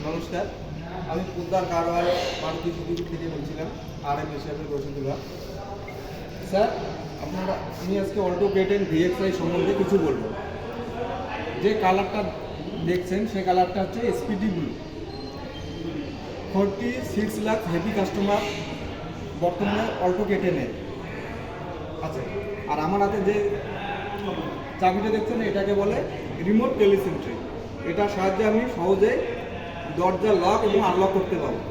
নমস্কার, আমি পোদ্দার কারওয়াল মারুতি সুজুকি থেকে বলছিলাম, RM হিসাবে রশিদুল্লাহ। স্যার, আমি আজকে অল্টো K10 VXi সম্বন্ধে কিছু বলবো। যে কালারটা দেখছেন সে কালারটা হচ্ছে SPD blue. 46 lakh heavy customer বর্তমানে অল্টো K10 আছে। আর আমার হাতে যে চাবিটা দেখছেন এটাকে বলে রিমোট টেলিসেন্ট্রি। এটার সাহায্যে আমি সহজে দরজা লক এবং আনলক করতে পারবো।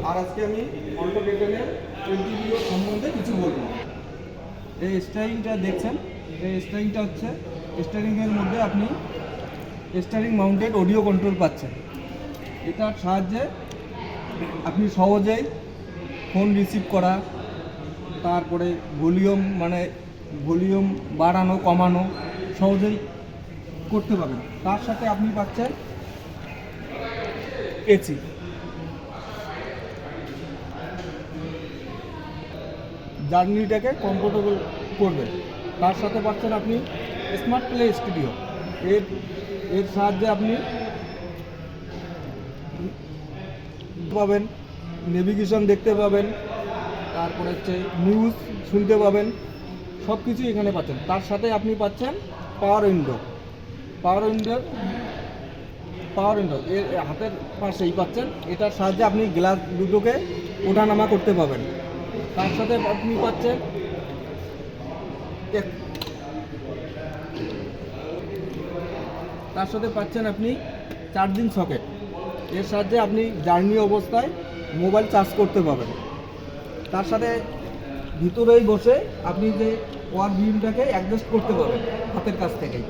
আর আজকে আমি অল্টো K10 ইন্টেরিয়র সম্বন্ধে কিছু বলবো। এই স্টারিংটা দেখছেন, এই স্টারিংটা হচ্ছে স্টারিংয়ের মধ্যে আপনি স্টারিং মাউন্টেড অডিও কন্ট্রোল পাচ্ছেন। এটার সাহায্যে আপনি সহজেই ফোন রিসিভ করা, তারপরে ভলিউম বাড়ানো কমানো সহজেই করতে পারবেন। তার সাথে আপনি পাচ্ছেন এসি। জার্নিটাকে কমফোর্টেবল করবে। তার সাথে পাচ্ছেন আপনি স্মার্ট প্লে স্টুডিও। এর সাহায্যে আপনি পাবেন, নেভিগেশন দেখতে পাবেন, তারপরে হচ্ছে নিউজ শুনতে পাবেন, সব কিছুই এখানে পাচ্ছেন। তার সাথে আপনি পাচ্ছেন পাওয়ার উইন্ডো এর হাতের পাশেই পাচ্ছেন। এটার সাহায্যে আপনি গ্লাস দুটোকে ওঠানামা করতে পারবেন। তার সাথে আপনি পাচ্ছেন আপনি চার্জিং সকেট। এর সাহায্যে আপনি জার্নি অবস্থায় মোবাইল চার্জ করতে পারবেন। তার সাথে ভিতরেই বসে আপনি যে ওয়ার বিমটাকে অ্যাডজাস্ট করতে পারবেন হাতের কাছ থেকেই।